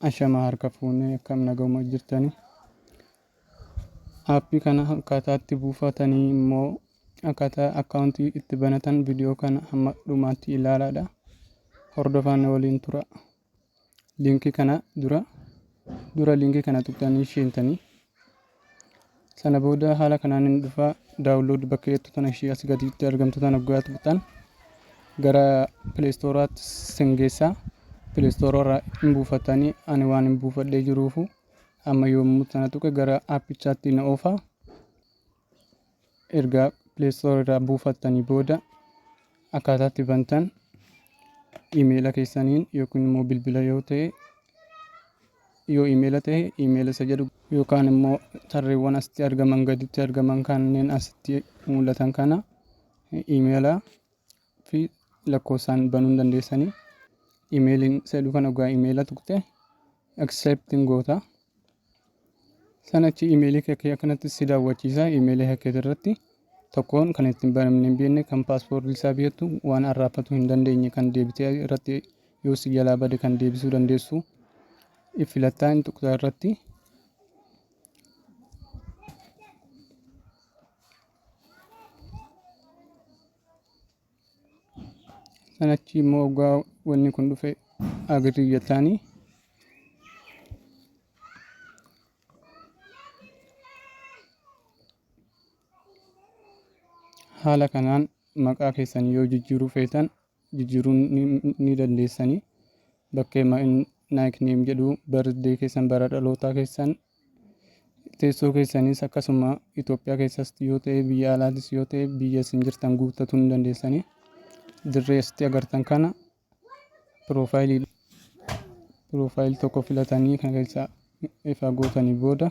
Ashama harka fuunee akkam nagahuma jirtanii. Aappii kana akkaataa itti buufatanii immoo akkaataa akkaawuntii itti banatan viidiyoo kana hamma dhumaatti ilaalaadha. Hordofaan waliin tura. Liinkii kana dura liinkii kana tuqxanii seentanii sana booda haala kanaan hin dhufa daawunlood bakka jettu tana ishee as gadiitti argamtu tana guyyaa tuqxan gara pileestooraatti singeessaa. Pileestoorarraa hin buufatanii ani waan hin buufadhee jiruufu amma yommuu tana tuqe gara aappichaatti na oofa. Erga pileestoorarraa buufattanii booda akkaataa itti bantan iimeela keessaniin yookiin immoo bilbila yoo ta'e yoo iimeela ta'e iimeela isa jedhu yookaan immoo tarreewwan asitti argaman gaditti argaman kanneen asitti mul'atan kana iimeelaa fi lakkoofsaan banuu dandeessanii. Iimeeliin sedhu kana dhugaa iimeela tuqxe accepting goota. Sanachi iimeelii kee akkanatti si daawwachiisa. Iimeelii kee irratti tokkoon kan ittiin banamne hin beekne kan paaspoortii isaa beektu waan arraafatu hin dandeenye kan deebitee irratti yoo si jalaa bade kan deebisuu dandeessu filattaa hin tuqxaa irratti. Sanachi immoo dhugaa wanni kun dhufe agarrii jettaanii haala kanaan maqaa keessan yoo jijjiiruu feetan jijjiiruu ni dandeessanii. Bakkee naayikneem jedhu birthday keessan bara dhalootaa keessan teessoo keessanis akkasuma Itoophiyaa keessas yoo ta'e biyya alaatis yoo ta'e biyya isin jirtan guuttatuu ni dandeessanii. Dirree asitti agartan kana piroofaayilii tokko filatanii kan keessaa ifa gootanii booda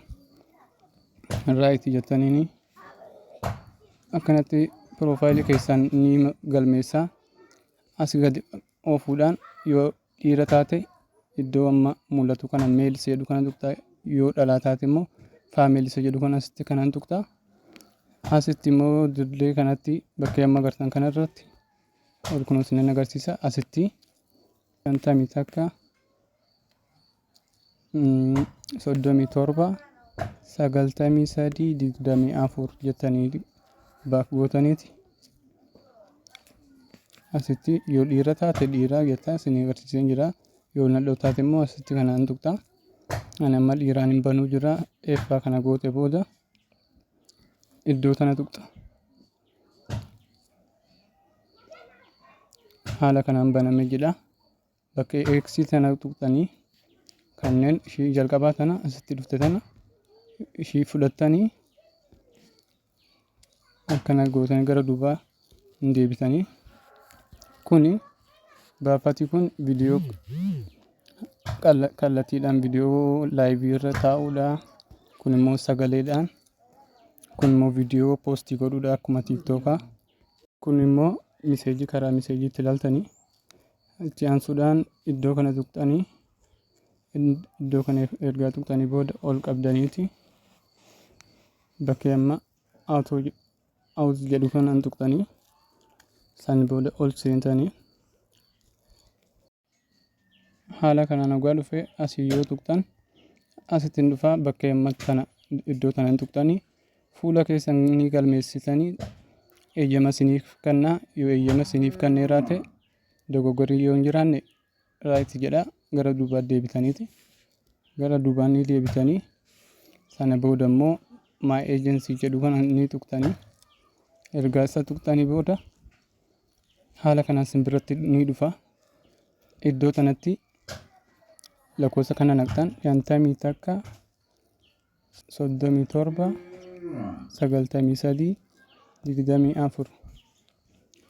raayit jettaniini akkanatti piroofaayilii keessan ni galmeessaa. Asii gadi oofuudhaan yoo dhiira taate iddoo amma mul'atu kana meelisa jedhu kana tuqxaa. Yoo dhalaa taate immoo faameelisa jedhu kana asitti kanan tuqxaa. Asitti immoo dirree kanatti bakkee amma agartan kanarratti ol kunuunsi nan agarsiisa. Asitti 50 takka 37 93 24 jettanii baak gootaniiti. Asitti yoo dhiira taate dhiiraa jettaa isin agarsiisee jira. Yoo nadhoo taate immoo asitti kanaan tuqxaa. Ani amma dhiiraan hin banuu jira. Eeffaa kana goote booda iddoo tana tuqxa. Haala kanaan baname jedha. Bakka eeksii tana tuqxanii kanneen ishii jalqabaa tana asitti dhufte tana ishii fudhattanii akkana gootanii gara duubaa hin deebitanii. Kuni baafati kun viidiyoo kallattiidhaan viidiyoo laayivii irra taa'uudha. Kun immoo sagaleedhaan. Kun immoo viidiyoo poostii godhuudha akkuma tiiktookaa. Kun immoo miseejii karaa miseejiitti ilaaltanii itti aansuudhaan iddoo kana tuqxanii iddoo kana ergaa tuqxanii booda ol qabdaniiti bakkee amma awus jedhu kanaan tuqxanii san booda ol seentanii haala kanaan dhugaa dhufe asii yoo tuqxan asitti hin dhufaa. Bakkee amma tana iddoo tana hin tuqxanii fuula keessan ni galmeessitanii eeyyama isiniif kennaa. Yoo eeyyama isiniif kenneeraa ta'e dogoggorrii yoo hin jiraanne raayit jedha. Gara duubaa deebitaniiti. Gara duubaa ni deebitanii sana booda immoo maa eejensii jedhu kana ni tuqxanii. Ergaa isa tuqxanii booda haala kanaan simbiratti ni dhufa. Iddoo tanatti lakkoofsa kana naqxan 50 takka 37 93 24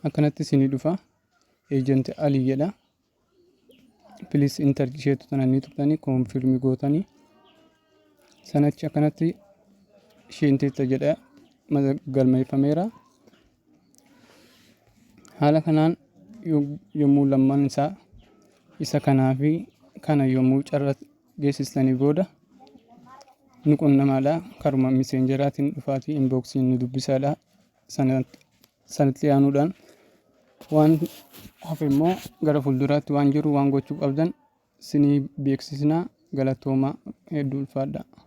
akkanatti isinii dhufa. Eejenti Alii jedha. Piliis intar isheetu tana ni tuqxanii koonfirmii gootanii sanachi akkanatti isheenteetta jedha galmeeffameera. Haala kanaan yommuu lamman isaa isa kanaa fi kana yommuu carra geessistanii booda nu qunnamaadha. Karuma miseenjeraatiin dhufaatii inbooksiin nu dubbisaadha. Sanatti aanuudhaan waan hafe immoo gara fuulduraatti waan jiru waan gochuu qabdan sinii beeksisnaa. Galatoomaa hedduu ulfaadhaa.